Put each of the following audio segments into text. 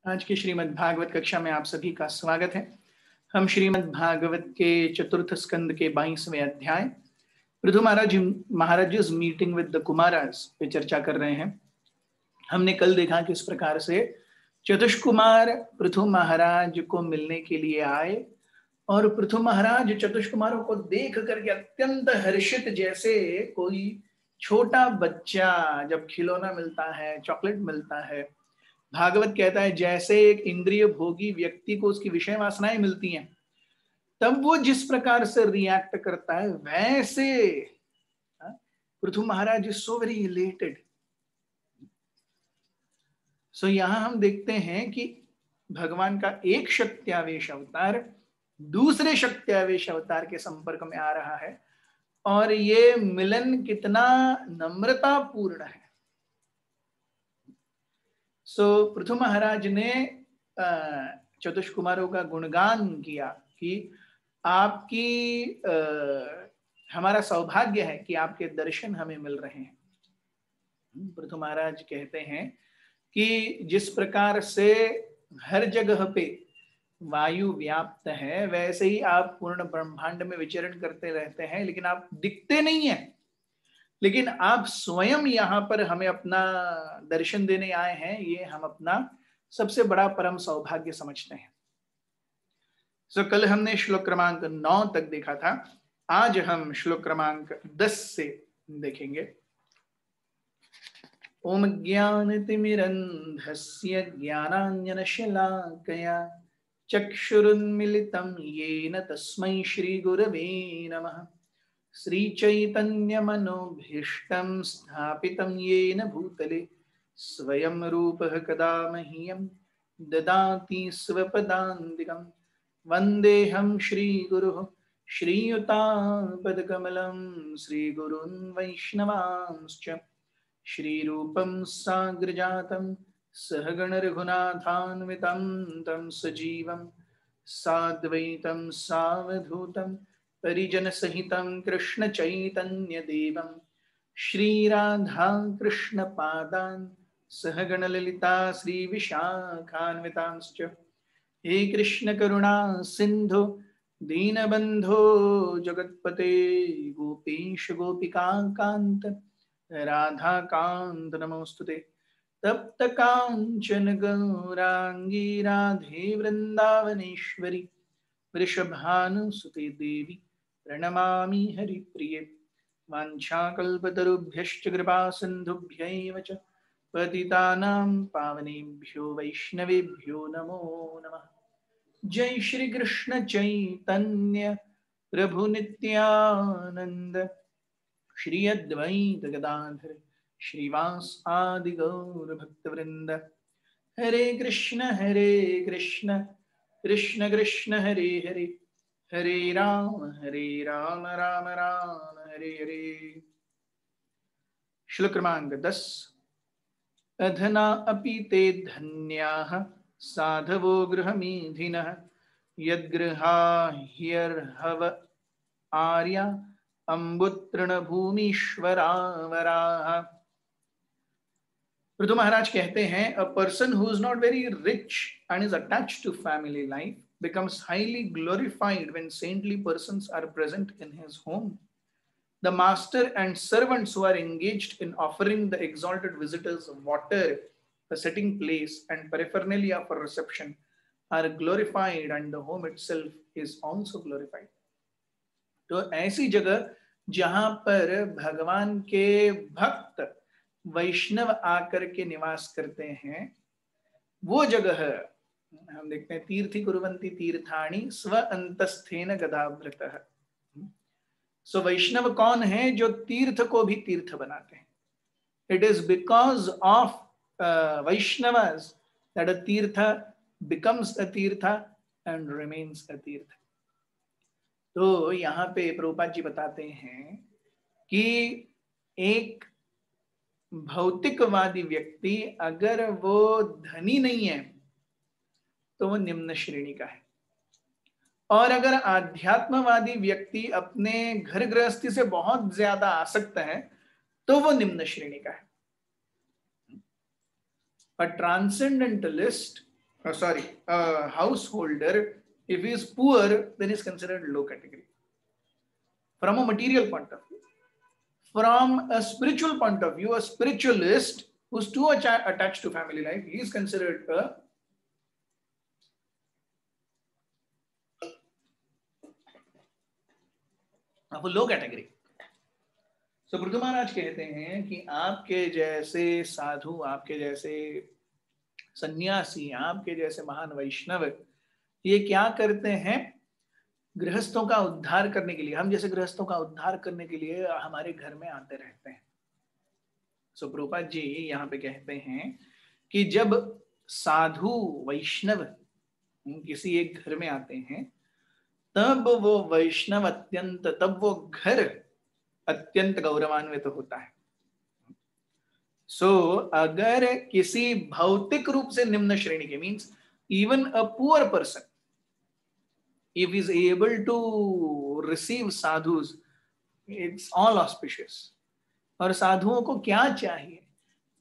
आज की श्रीमद् भागवत कक्षा में आप सभी का स्वागत है। हम श्रीमद् भागवत के चतुर्थ स्कंद के 22वें अध्याय पृथु महाराज मीटिंग विद द कुमारास पे चर्चा कर रहे हैं। हमने कल देखा कि इस प्रकार से चतुष्कुमार पृथु महाराज को मिलने के लिए आए और पृथु महाराज चतुष्कुमारों को देख करके अत्यंत हर्षित, जैसे कोई छोटा बच्चा जब खिलौना मिलता है, चॉकलेट मिलता है। भागवत कहता है जैसे एक इंद्रिय भोगी व्यक्ति को उसकी विषय वासनाएं मिलती हैं, तब वो जिस प्रकार से रिएक्ट करता है, वैसे Prithu Maharaj is so very elated. सो यहां हम देखते हैं कि भगवान का एक शक्त्यावेश अवतार दूसरे शक्त्यावेश अवतार के संपर्क में आ रहा है और ये मिलन कितना नम्रतापूर्ण है। पृथु महाराज ने चतुष्कुमारों का गुणगान किया कि आपकी हमारा सौभाग्य है कि आपके दर्शन हमें मिल रहे हैं। पृथु महाराज कहते हैं कि जिस प्रकार से हर जगह पे वायु व्याप्त है, वैसे ही आप पूर्ण ब्रह्मांड में विचरण करते रहते हैं, लेकिन आप दिखते नहीं हैं। लेकिन आप स्वयं यहाँ पर हमें अपना दर्शन देने आए हैं, ये हम अपना सबसे बड़ा परम सौभाग्य समझते हैं। कल हमने श्लोक क्रमांक 9 तक देखा था। आज हम श्लोक क्रमांक 10 से देखेंगे। ओम ज्ञानतिमिरन्धस्य ज्ञानाञ्जनशलाकया चक्षुरुन्मिलितं येन तस्मै श्रीगुरवे नमः। श्रीचैतन्यमनोभीष्टं स्थापितं येन भूतले स्वयं रूपः कदा मह्यं ददाति स्वपदान्तिकं। वन्देऽहं श्रीगुरुः श्रीयुतापदकमलं श्रीगुरून् वैष्णवांश्च। श्रीरूपं साग्रजातं सहगण रघुनाथान्वितं तं सजीवं साद्वैतं सावधूतं परिजन सहितं कृष्ण चैतन्य देवं श्रीराधा कृष्ण पादान् सहगण ललिता श्री विशाखान्वितांश्च। हे कृष्ण करुणा सिंधु दीनबंधो जगत्पते गोपीश गोपिका कांत राधा कांत नमोस्तुते। तप्त कांचन गौरांगी राधे वृंदावनेश्वरी वृषभानुसुते देवी प्रणमामि हरिप्रिये। वाञ्छाकल्पतरुभ्यश्च कृपा सिन्धुभ्यैव च पतितानां पावनेभ्यो वैष्णवेभ्यो नमो नमः। जय श्री कृष्ण चैतन्य प्रभु नित्यानंद श्री अद्वैत गदाधर श्रीवास आदि गौर भक्तवृंद। हरे कृष्ण कृष्ण कृष्ण हरे हरे, हरे राम राम राम हरे हरे। श्लोक क्रमांक 10। अधना अपि ते धन्याः साधवो गृहमेधिनः यद्गृहाह्यर्हव आर्या अम्बुतृणभूमीश्वरावराः। पृथु महाराज कहते हैं a person who is not very rich and is attached to family life becomes highly glorified when saintly persons are present in his home. The master and servants who are engaged in offering the exalted visitors water, the setting place and paraphernalia for reception are glorified and the home itself is also glorified. तो ऐसी जगह जहां पर भगवान के भक्त वैष्णव आकर के निवास करते हैं, वो जगह हम देखते हैं तीर्थी कुर्वन्ति तीर्थानि स्व अंतस्थेन गदाव्रतः। सो वैष्णव कौन है? जो तीर्थ को भी तीर्थ बनाते हैं। It is because of Vaishnavas that अ तीर्थ बिकम्स अ तीर्थ एंड रिमेन्स अ तीर्थ। तो यहाँ पे प्रभुपाद जी बताते हैं कि एक भौतिकवादी व्यक्ति अगर वो धनी नहीं है तो वो निम्न श्रेणी का है, और अगर आध्यात्मवादी व्यक्ति अपने घर गृहस्थी से बहुत ज्यादा आसक्त है तो वो निम्न श्रेणी का है। A transcendentalist sorry, a householder, if he is poor, then is considered low category. From a material point of view. From a spiritual point of view, a spiritualist who's too attached to family life, he is considered of a low category. So Prithu महाराज कहते हैं कि आपके जैसे साधु, आपके जैसे सन्यासी, आपके जैसे महान वैष्णव ये क्या करते हैं? गृहस्थों का उद्धार करने के लिए, हम जैसे गृहस्थों का उद्धार करने के लिए हमारे घर में आते रहते हैं. सो प्रभुपाद जी यहाँ पे कहते हैं कि जब साधु वैष्णव किसी एक घर में आते हैं तब वो वैष्णव अत्यंत, तब वो घर अत्यंत गौरवान्वित तो होता है. सो अगर किसी भौतिक रूप से निम्न श्रेणी के, means even a poor person, if he is able to receive sadhus, it's all auspicious. और साधुओं को क्या चाहिए?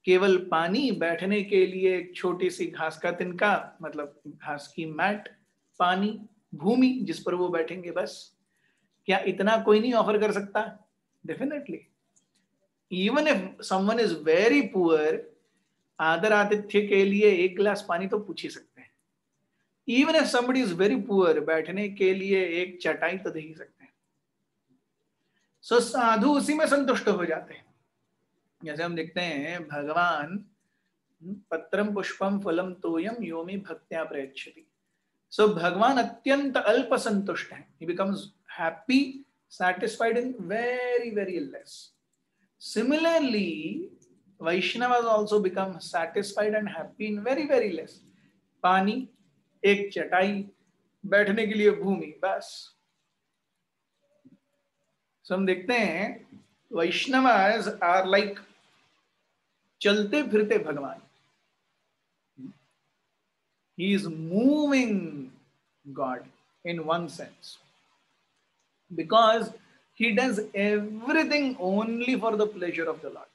केवल पानी, बैठने के लिए एक छोटी सी घास का तिनका, मतलब घास की मैट, पानी, भूमि जिस पर वो बैठेंगे, बस. क्या इतना कोई नहीं ऑफर कर सकता? Definitely. Even if someone is very poor, आदर आतिथ्य के लिए एक गिलास पानी तो पूछ ही सकते हैं. Even if somebody is very poor, बैठने के लिए एक चटाई तो दे ही सकते हैं. सो साधु उसी में संतुष्ट हो जाते हैं. जैसे हम देखते हैं भगवान, पत्रम पुष्पम फलम तोयम योमि भक्त्या प्रयच्छति. सो भगवान अत्यंत अल्प संतुष्ट हैं. ही becomes happy, satisfied in very, very less. Similarly, Vaishnavas also become satisfied and happy in very, very less. पानी, एक चटाई, बैठने के लिए भूमि, बस. So हम देखते हैं Vaishnavas are like चलते फिरते भगवान. He is moving God in one sense. Because he does everything only for the pleasure of the Lord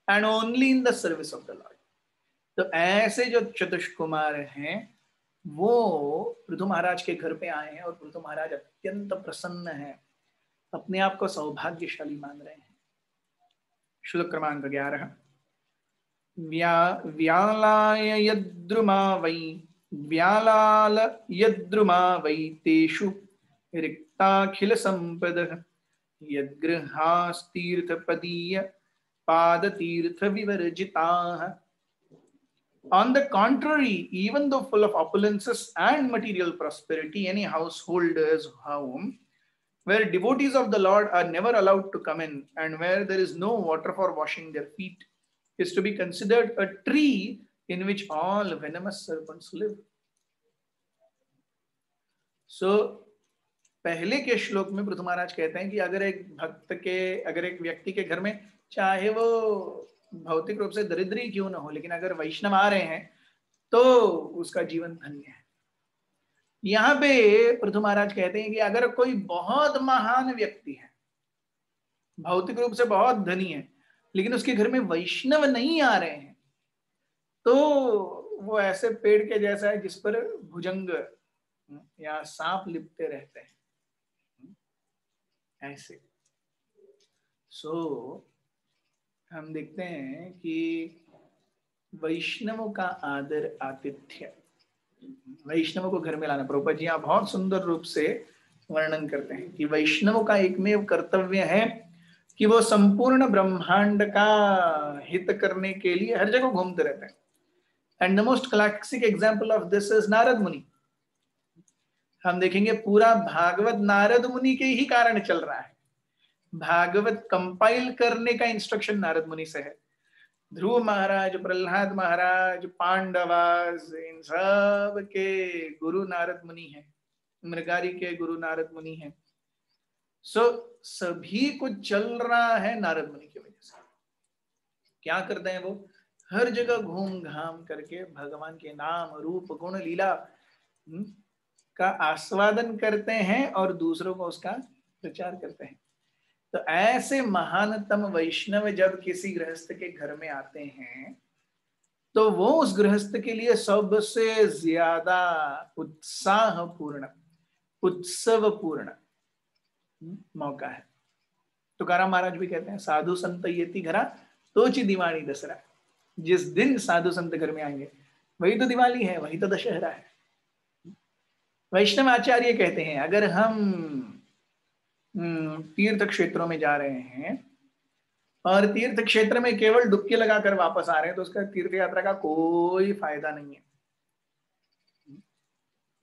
and only in the service of the Lord. तो ऐसे जो चतुष्क कुमार हैं वो पृथु महाराज के घर पे आए हैं और पृथु महाराज अत्यंत प्रसन्न हैं, अपने आप को सौभाग्यशाली मान रहे हैं. श्लोक क्रमांक 11. व्यालाय यद्रुमा वै, व्यालाल यद्रुमा वै तेषु रिक्ताखिल संपदः यद्गृहास्तीर्थपदीय पादतीर्थ विवर्जिताः. On the contrary, even though full of opulences and material prosperity, any householder's home where devotees of the Lord are never allowed to come in and where there is no water for washing their feet is to be considered a tree in which all venomous serpents live. So पहले के श्लोक में पृथु महाराज कहते हैं कि अगर एक व्यक्ति के घर में, चाहे वो भौतिक रूप से दरिद्री क्यों ना हो, लेकिन अगर वैष्णव आ रहे हैं तो उसका जीवन धन्य है. यहाँ पे पृथु महाराज कहते हैं कि अगर कोई बहुत महान व्यक्ति है, भौतिक रूप से बहुत धनी है, लेकिन उसके घर में वैष्णव नहीं आ रहे हैं, तो वो ऐसे पेड़ के जैसा है जिस पर भुजंग या सांप लिपटे रहते हैं, ऐसे. सो हम देखते हैं कि वैष्णवों का आदर आतिथ्य, वैष्णवों को घर में लाना. प्रभुपाद जी यहाँ बहुत सुंदर रूप से वर्णन करते हैं कि वैष्णवों का एकमेव कर्तव्य है कि वो संपूर्ण ब्रह्मांड का हित करने के लिए हर जगह घूमते रहते हैं. And the most classic example of this is Narad मुनि. हम देखेंगे पूरा भागवत नारद मुनि के ही कारण चल रहा है. भागवत कंपाइल करने का इंस्ट्रक्शन नारद मुनि से है. ध्रुव महाराज, प्रहलाद महाराज, पांडवास, इन सब के गुरु नारद मुनि हैं, मृगारी के गुरु नारद मुनि हैं. सो सभी कुछ चल रहा है नारद मुनि की वजह से. क्या करते हैं वो? हर जगह घूम घाम करके भगवान के नाम रूप गुण लीला का आस्वादन करते हैं और दूसरों को उसका प्रचार करते हैं. तो ऐसे महानतम वैष्णव जब किसी गृहस्थ के घर में आते हैं तो वो उस गृहस्थ के लिए सबसे ज्यादा उत्साहपूर्ण, उत्सवपूर्ण मौका है। तुकाराम महाराज भी कहते हैं, साधु संत येती घरा तोची दिवाली दसरा। जिस दिन साधु संत घर में आएंगे वही तो दिवाली है, वही तो दशहरा है। वैष्णव आचार्य कहते हैं, अगर हम तीर्थ क्षेत्रों में जा रहे हैं और तीर्थ क्षेत्र में केवल डुबकी लगाकर वापस आ रहे हैं तो उसका तीर्थ यात्रा का कोई फायदा नहीं है।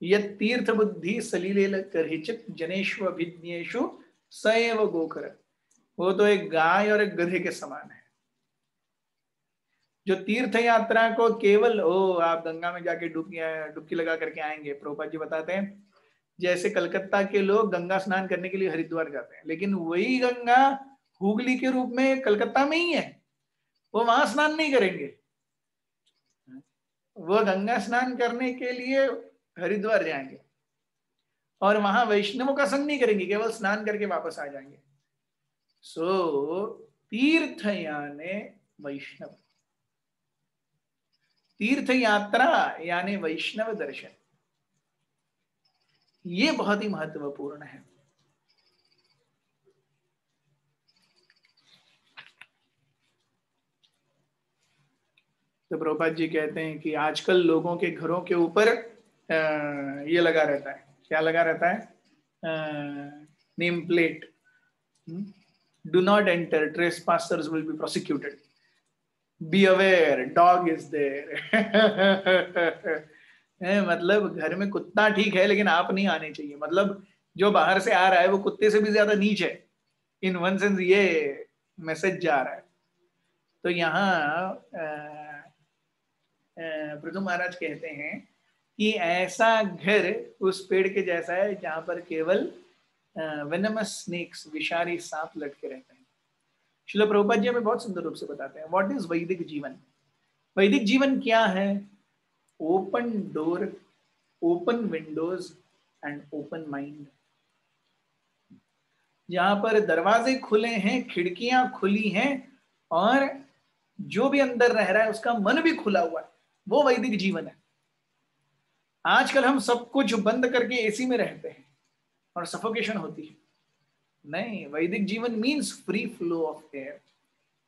यह तीर्थ बुद्धि सलीले करहिचित जनेश्व अभिज्ञेषु सएव गोकर, वो तो एक गाय और एक गधे के समान है। जो तीर्थ यात्रा को केवल आप गंगा में जाके डुबकी लगा करके आएंगे, प्रभुपाद जी बताते हैं जैसे कलकत्ता के लोग गंगा स्नान करने के लिए हरिद्वार जाते हैं, लेकिन वही गंगा हुगली के रूप में कलकत्ता में ही है, वो वहां स्नान नहीं करेंगे। वो गंगा स्नान करने के लिए हरिद्वार जाएंगे और वहां वैष्णवों का संग नहीं करेंगे, केवल स्नान करके वापस आ जाएंगे। सो तीर्थ यानी वैष्णव, तीर्थ यात्रा यानी वैष्णव दर्शन, ये बहुत ही महत्वपूर्ण है। तो प्रभुपाद जी कहते हैं कि आजकल लोगों के घरों के ऊपर ये लगा रहता है, क्या लगा रहता है, name plate, do not enter, trespassers will be prosecuted, be aware, dog is there. मतलब घर में कुत्ता ठीक है लेकिन आप नहीं आने चाहिए, मतलब जो बाहर से आ रहा है वो कुत्ते से भी ज्यादा नीच है, इन वन सेंस ये मैसेज जा रहा है। तो यहाँ पृथु महाराज कहते हैं कि ऐसा घर उस पेड़ के जैसा है जहां पर केवल वेनमस स्नेक्स, विषारी सांप लटके रहते हैं। श्रील प्रभुपाद जी हमें बहुत सुंदर रूप से बताते हैं व्हाट इज वैदिक जीवन। वैदिक जीवन क्या है? Open door, open Windows and open mind, जहां पर दरवाजे खुले हैं, खिड़कियां खुली हैं और जो भी अंदर रह रहा है उसका मन भी खुला हुआ है, वो वैदिक जीवन है। आजकल हम सब कुछ बंद करके एसी में रहते हैं और सफोकेशन होती है। नहीं, वैदिक जीवन means free flow of air,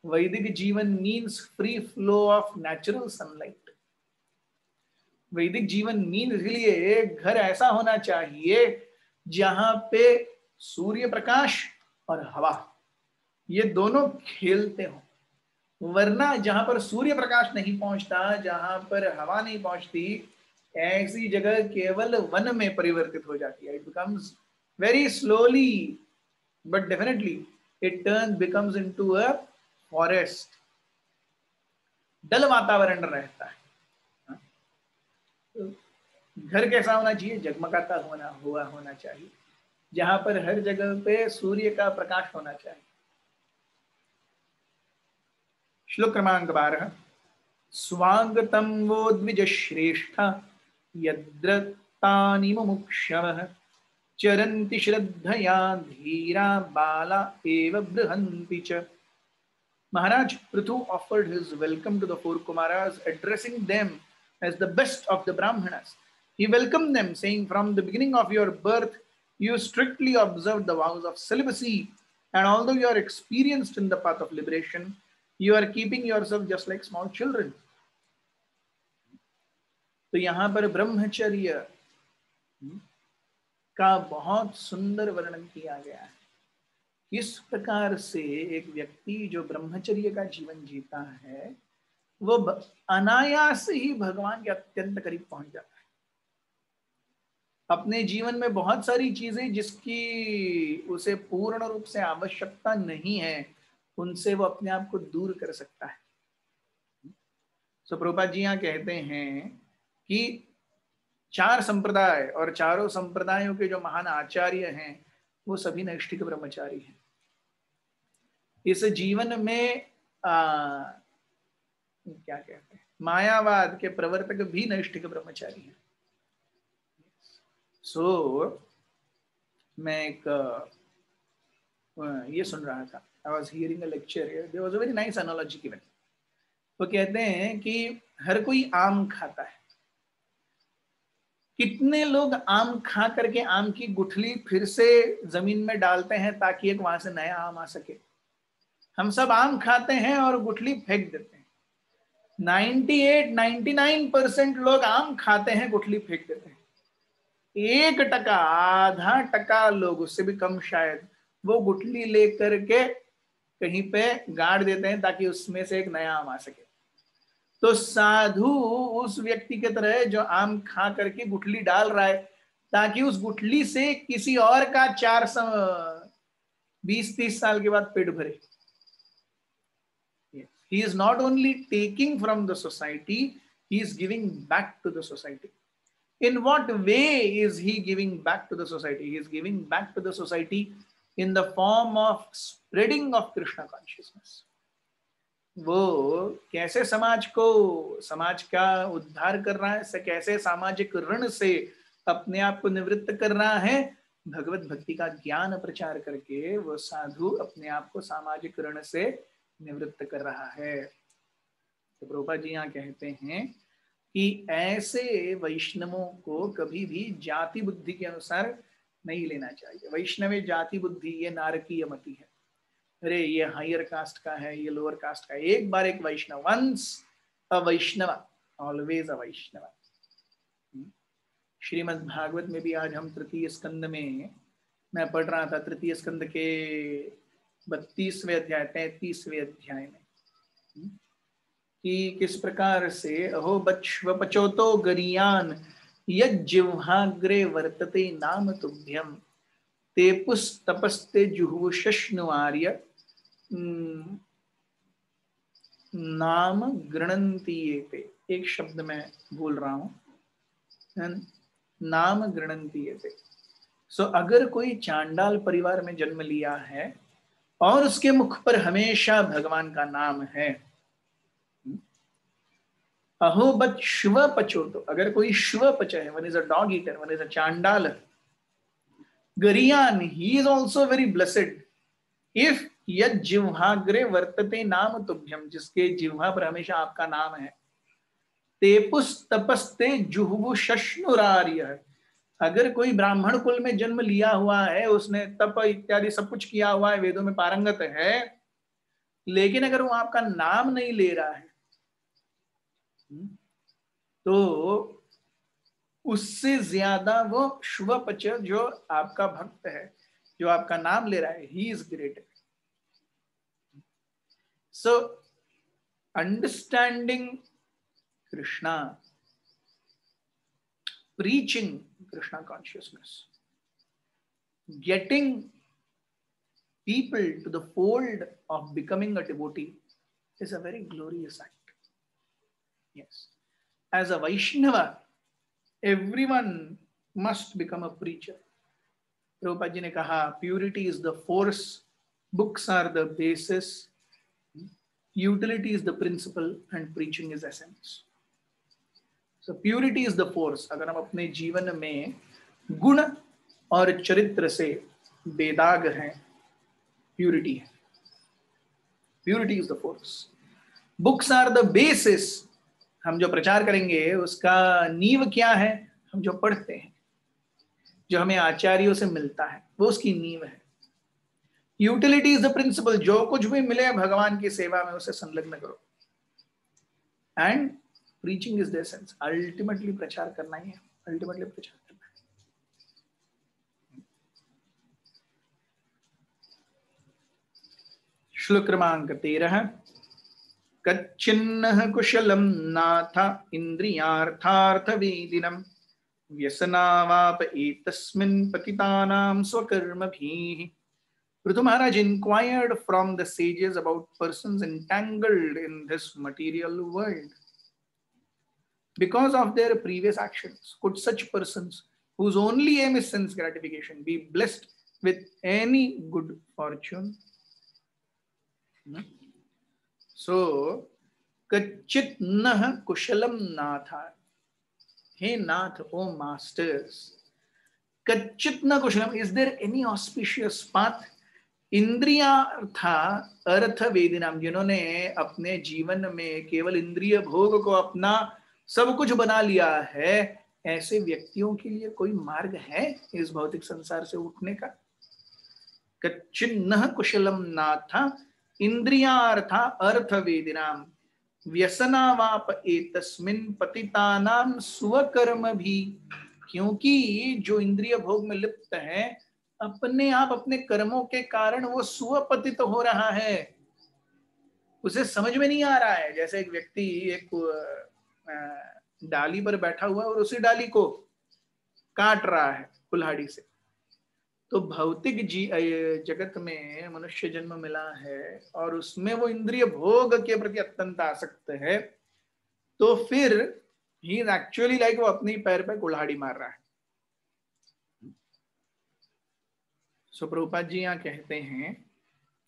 वैदिक जीवन means free flow of natural sunlight. वैदिक जीवन मीन्स इसलिए घर ऐसा होना चाहिए जहां पे सूर्य प्रकाश और हवा ये दोनों खेलते हो, वरना जहां पर सूर्य प्रकाश नहीं पहुंचता, जहां पर हवा नहीं पहुंचती, ऐसी जगह केवल वन में परिवर्तित हो जाती है। It becomes very slowly but definitely it turn becomes into a forest, dull वातावरण रहता है। घर कैसा होना चाहिए? जगमगाता होना चाहिए, जहां पर हर जगह पे सूर्य का प्रकाश होना चाहिए। श्लोक क्रमांक 12, स्वागतम वो द्विज श्रेष्ठ यद्रतानि मुमुक्षवः चरन्ति श्रद्धया धीरा बाला एव बृहन्ति च। Maharaj Prithu offered his welcome to the four Kumaras, addressing them as the best of the Brahmanas. He welcomed them, saying, from the beginning of your birth, you strictly observed the vows of celibacy, and although you are experienced in the path of liberation, you are keeping yourself just like small children. तो यहाँ पर ब्रह्मचर्य का बहुत सुंदर वर्णन किया गया है। इस प्रकार से एक व्यक्ति जो ब्रह्मचर्य का जीवन जीता है वो अनायास ही भगवान के अत्यंत करीब पहुंच जाता है। अपने जीवन में बहुत सारी चीजें जिसकी उसे पूर्ण रूप से आवश्यकता नहीं है, उनसे वो अपने आप को दूर कर सकता है। सो प्रभुपाद जी यहाँ कहते हैं कि 4 संप्रदाय और चारों संप्रदायों के जो महान आचार्य हैं वो सभी नैष्ठिक ब्रह्मचारी हैं। इस जीवन में क्या कहते हैं, मायावाद के प्रवर्तक भी नैष्ठिक ब्रह्मचारी हैं। मैं एक ये सुन रहा था, I was hearing a lecture here. There was a very nice analogy given. वो कहते हैं कि हर कोई आम खाता है। कितने लोग आम खा करके आम की गुठली फिर से जमीन में डालते हैं ताकि एक वहां से नया आम आ सके? हम सब आम खाते हैं और गुठली फेंक देते हैं। 98-99% लोग आम खाते हैं, गुठली फेंक देते हैं। 1%, आधा टका लोग, उससे भी कम शायद, वो गुठली लेकर के कहीं पे गाड़ देते हैं ताकि उसमें से एक नया आम आ सके। तो साधु उस व्यक्ति की तरह है जो आम खा करके गुठली डाल रहा है ताकि उस गुठली से किसी और का 20-30 साल के बाद पेट भरे। He is not only taking from the society, he is giving back to the society. In what way is he giving back to the society? He is giving back to the society in the form of spreading of Krishna consciousness. वो कैसे समाज का उद्धार कर रहा है, कैसे सामाजिक ऋण से अपने आप को निवृत्त कर रहा है? भगवत भक्ति का ज्ञान प्रचार करके वो साधु अपने आप को सामाजिक ऋण से निवृत्त कर रहा है। तो प्रभुपाद जी यहाँ कहते हैं कि ऐसे वैष्णवों को कभी भी जाति बुद्धि के अनुसार नहीं लेना चाहिए। वैष्णव जाति बुद्धि ये नारकीय मति है। अरे ये हायर कास्ट का है, ये लोअर कास्ट का है। एक बार एक वैष्णव, once a Vaishnava always a Vaishnava. Shrimad Bhagavat में भी आज हम तृतीय स्कंद में, मैं पढ़ रहा था तृतीय स्कंद के 32वें अध्याय 33वें अध्याय में कि किस प्रकार से अहो बच्वपचोतो गरियान यज्जिह्वाग्रे वर्तते नाम तुभ्यम ते पुस्तपस्ते जुहुषश्नुआर्य नाम गृणन्तीयेते। एक शब्द मैं भूल रहा हूं, नाम गृणन्तीयेते। सो अगर कोई चांडाल परिवार में जन्म लिया है और उसके मुख पर हमेशा भगवान का नाम है, अहो बट श्व पचोतो, अगर कोई श्व पच है, one is a dog eater, one is a chandal, गरियान, he is also very blessed if यद जिह्वाग्रे वर्तते नाम तुभ्यम, जिसके जिह्वा पर हमेशा आपका नाम है, तेपुस तपस्ते जुहुवु शश्नुरार्य, अगर कोई ब्राह्मण कुल में जन्म लिया हुआ है, उसने तप इत्यादि सब कुछ किया हुआ है, वेदों में पारंगत है, लेकिन अगर वो आपका नाम नहीं ले रहा है तो उससे ज्यादा वो श्वपच जो आपका भक्त है, जो आपका नाम ले रहा है, he is great. So understanding Krishna, preaching Krishna consciousness, getting people to the fold of becoming a devotee is a very glorious act. Yes. As a Vaishnava, everyone must become a preacher. Prabhupada ji ne kaha, purity is the force, books are the basis, utility is the principle, and preaching is essence. So purity is the force. अगर हम अपने जीवन में गुण और चरित्र से बेदाग हैं, प्यूरिटी है। Purity is the force. Books are the basis, हम जो प्रचार करेंगे उसका नींव क्या है? हम जो पढ़ते हैं, जो हमें आचार्यों से मिलता है, वो उसकी नींव है। यूटिलिटी इज द प्रिंसिपल, जो कुछ भी मिले भगवान की सेवा में उसे संलग्न करो। And preaching is the essence, ultimately प्रचार करना ही है, अल्टीमेटली प्रचार करना है। श्लोक क्रमांक 13, कच्चिन्नः कुशलं नाथ इंद्रियार्थार्थ वेदिनम् व्यसनावाप एतस्मिन् पतितानां स्वकर्मभिः। Prithu Maharaj inquired from the sages about persons entangled in this material world because of their previous actions. Could such persons, whose only aim is sense gratification, be blessed with any good fortune? So, kachit nah kushalam natha. Hey Nath, oh masters, kachit na kushalam, is there any auspicious path? इंद्रियार्था अर्थ वेदिनाम, जिन्होंने अपने जीवन में केवल इंद्रिय भोग को अपना सब कुछ बना लिया है, ऐसे व्यक्तियों के लिए कोई मार्ग है इस भौतिक संसार से उठने का? कच्चिन्न कुशलम नाथा इंद्रियार्था अर्थ वेदिनाम व्यसनावाप एतस्मिन् पतितानाम स्वकर्म भी। क्योंकि जो इंद्रिय भोग में लिप्त है, अपने आप अपने कर्मों के कारण वो स्वपतित हो रहा है, उसे समझ में नहीं आ रहा है। जैसे एक व्यक्ति एक डाली पर बैठा हुआ और उसी डाली को काट रहा है कुल्हाड़ी से। तो भौतिक जगत में मनुष्य जन्म मिला है और उसमें वो इंद्रिय भोग के प्रति अत्यंत आसक्त है, तो फिर ही एक्चुअली लाइक वो अपने पैर पे कुल्हाड़ी मार रहा है। सो प्रभुपाद जी यहाँ कहते हैं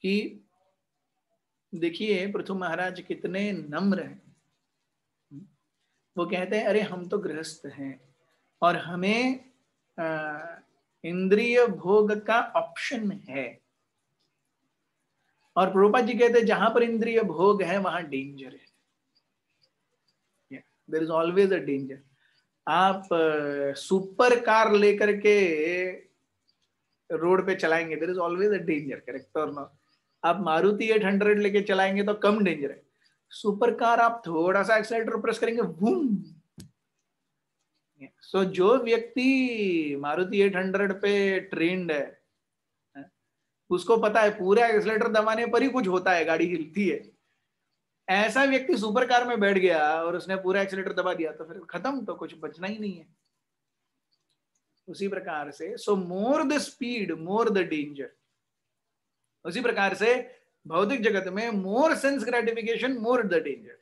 कि देखिए पृथु महाराज कितने नम्र हैं। वो कहते हैं अरे हम तो गृहस्थ हैं और हमें इंद्रिय भोग का ऑप्शन है। और प्रभुपाद जी कहते हैं जहां पर इंद्रिय भोग है वहां डेंजर है। There is always a danger. आप सुपर कार लेकर के रोड पे चलाएंगे, there is always a danger, correct और नॉट? आप मारुति 800 लेके चलाएंगे तो कम डेंजर है। सुपर कार आप थोड़ा सा एक्सीलरेटर प्रेस करेंगे, बूम। सो जो व्यक्ति मारुति 800 पे ट्रेंड है, उसको पता है पूरा एक्सीलरेटर दबाने पर ही कुछ होता है, गाड़ी हिलती है। ऐसा व्यक्ति सुपर कार में बैठ गया और उसने पूरा एक्सीलरेटर दबा दिया तो फिर खत्म, तो कुछ बचना ही नहीं है। उसी प्रकार से so more the speed more the danger. उसी प्रकार से भौतिक जगत में more sense gratification more the danger.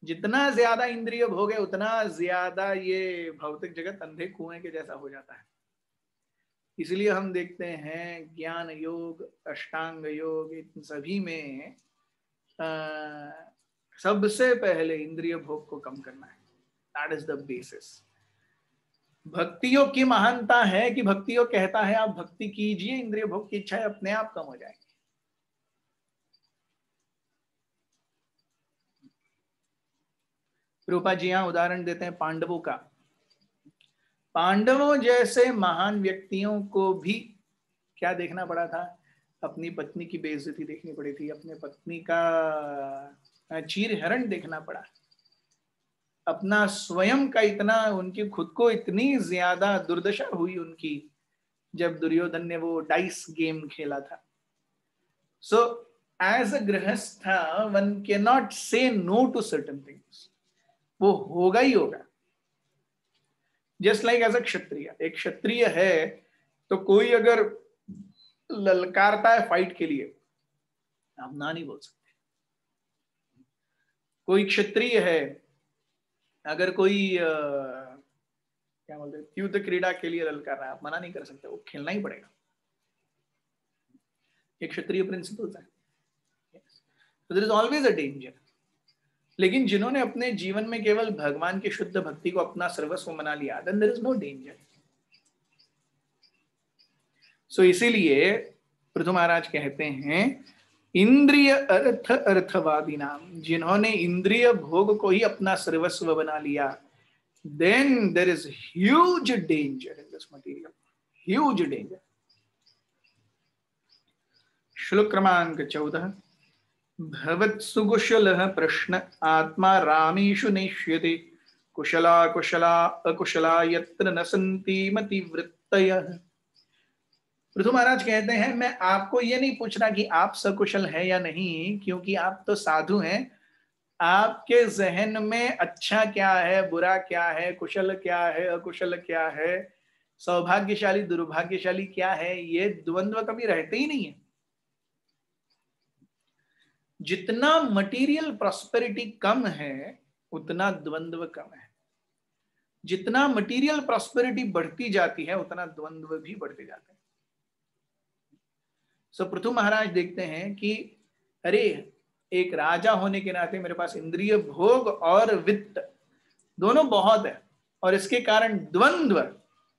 जितना ज्यादा इंद्रिय भोग है उतना ज्यादा ये भौतिक जगत अंधे कुएं के जैसा हो जाता है। इसलिए हम देखते हैं ज्ञान योग, अष्टांग योग, इन सभी में सबसे पहले इंद्रिय भोग को कम करना है। That is the basis. भक्ति योग की महानता है कि भक्ति योग कहता है आप भक्ति कीजिए, इंद्रिय भोग की इच्छाएं अपने आप कम हो जाएंगी। रूपा जी यहां उदाहरण देते हैं पांडवों का। पांडवों जैसे महान व्यक्तियों को भी क्या देखना पड़ा था? अपनी पत्नी की बेइज्जती देखनी पड़ी थी, अपने पत्नी का चीरहरण देखना पड़ा, अपना स्वयं का इतना, उनकी खुद को इतनी ज्यादा दुर्दशा हुई उनकी जब दुर्योधन ने वो डाइस गेम खेला था। सो एज अ गृहस्थ वन कैन नॉट से नो टू सर्टेन थिंग्स, वो होगा ही होगा। जस्ट लाइक एज अ क्षत्रिय, एक क्षत्रिय है तो कोई अगर ललकारता है फाइट के लिए, आप ना नहीं बोल सकते। कोई क्षत्रिय है, अगर कोई क्या बोलते हैं युद्ध क्रीड़ा के लिए ललकार रहा है, आप मना नहीं कर सकते, वो खेलना ही पड़ेगा। एक क्षत्रिय प्रिंसिपल्स है। So there is always a danger। लेकिन जिन्होंने अपने जीवन में केवल भगवान की शुद्ध भक्ति को अपना सर्वस्व बना लिया, then there is no danger। So इसीलिए पृथु महाराज कहते हैं इंद्रिय अर्थ अर्थवादी नाम, जिन्होंने इंद्रिय भोग को ही अपना सर्वस्व बना लिया, then there is huge danger in this material, huge danger। श्लोक क्रमांक 14। भवत्सुकुशलः प्रश्न आत्मा रामेषु नेष्यते, कुशला कुशला अकुशला यत्र न सन्ति मतिवृत्तयः। पृथु महाराज कहते हैं मैं आपको ये नहीं पूछ रहा कि आप सकुशल हैं या नहीं, क्योंकि आप तो साधु हैं। आपके जहन में अच्छा क्या है, बुरा क्या है, कुशल क्या है, अकुशल क्या है, सौभाग्यशाली दुर्भाग्यशाली क्या है, ये द्वंद्व कभी रहते ही नहीं है। जितना मटेरियल प्रॉस्पेरिटी कम है उतना द्वंद्व कम है। जितना मटेरियल प्रॉस्पेरिटी बढ़ती जाती है उतना द्वंद्व भी बढ़ते जाते हैं। सो पृथु महाराज देखते हैं कि अरे एक राजा होने के नाते मेरे पास इंद्रिय भोग और वित्त दोनों बहुत है और इसके कारण द्वंद्व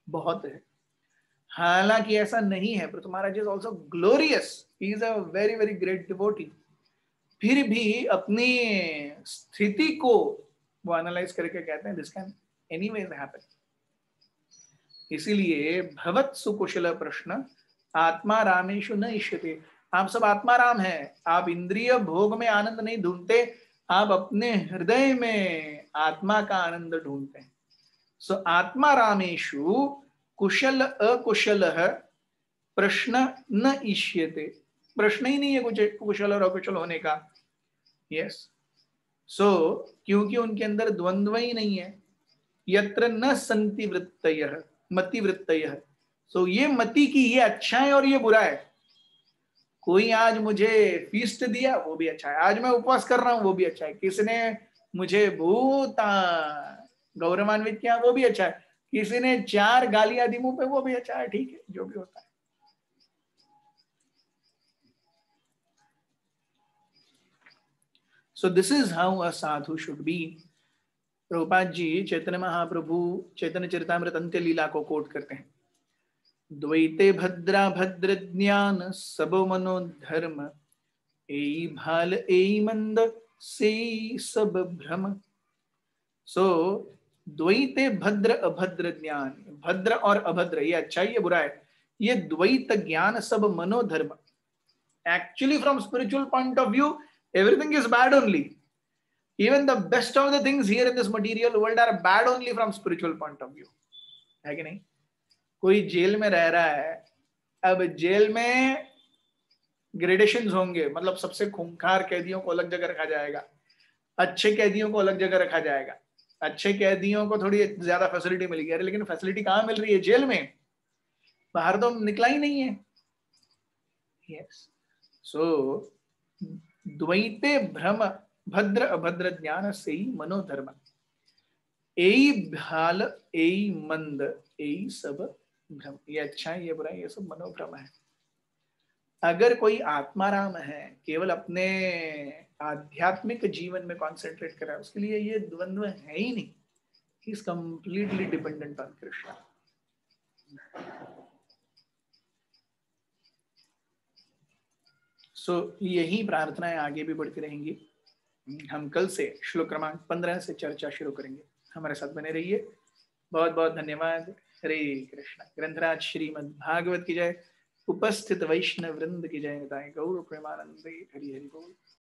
बहुत है। हालांकि ऐसा नहीं है, Prithu Maharaj is also glorious, he is a very very great devotee, फिर भी अपनी स्थिति को वो एनालाइज करके कहते हैं दिस कैन एनीवेज हैपन। इसीलिए भवत सुकुशल प्रश्न आत्मा रामेशु न इष्यते। आप सब आत्मा राम हैं, आप इंद्रिय भोग में आनंद नहीं ढूंढते, आप अपने हृदय में आत्मा का आनंद ढूंढते हैं। सो आत्मा रामेशु कुशल अकुशल प्रश्न न इष्यते, प्रश्न ही नहीं है कुछ कुशल और अकुशल होने का। यस, सो क्योंकि उनके अंदर द्वंद्व ही नहीं है। यत्र न संति वृत्तयः मति वृत्तयः, सो ये मति की ये अच्छा है और ये बुरा है। कोई आज मुझे फीस्ट दिया वो भी अच्छा है, आज मैं उपवास कर रहा हूं वो भी अच्छा है, किसने मुझे बहुत गौरवान्वित किया वो भी अच्छा है, किसी ने 4 गालियां दी मुंह पे वो भी अच्छा है, ठीक है, जो भी होता है। So this is how a sadhu should be. Prabhupada ji Chaitanya Mahaprabhu चैतन्य चरितामृत अंत्य लीला को कोट करते हैं, द्वैते भद्रा भद्र ज्ञान सब मनोधर्म, एई भाल एई मंद से सब भ्रम। सो द्वैते भद्र अभद्र ज्ञान, भद्र और अभद्र ये अच्छा है ये बुरा है, ये द्वैत ज्ञान सब मनोधर्म। Actually from spiritual point of view everything is bad only, even the best of the things here in this material world are bad only from spiritual point of view, है कि नहीं? कोई जेल में रह रहा है, अब जेल में ग्रेडेशंस होंगे, मतलब सबसे खूंखार कैदियों को अलग जगह रखा जाएगा, अच्छे कैदियों को अलग जगह रखा जाएगा, अच्छे कैदियों को थोड़ी ज्यादा फैसिलिटी मिलेगी। अरे लेकिन फैसिलिटी कहाँ मिल रही है? जेल में, बाहर तो निकला ही नहीं है। यस, सो द्वैते भ्रम भद्र अभद्र ज्ञान से ही मनोधर्म, एई भाल एई मंद एई सब भ्रम, ये अच्छा है ये बुरा है ये सब मनोभ्रम है। अगर कोई आत्माराम है, केवल अपने आध्यात्मिक जीवन में कॉन्सेंट्रेट कर रहा है, उसके लिए ये द्वंद्व है ही नहीं, he is completely dependent on Krishna. So यही प्रार्थनाएं आगे भी बढ़ती रहेंगी। हम कल से श्लोक क्रमांक 15 से चर्चा शुरू करेंगे, हमारे साथ बने रहिए। बहुत बहुत धन्यवाद। हरे कृष्ण। ग्रंथराज श्रीमद् भागवत की जय, उपस्थित वैष्णव वृंद की जय, गौर प्रेमानंदे। हरि हरि बोल।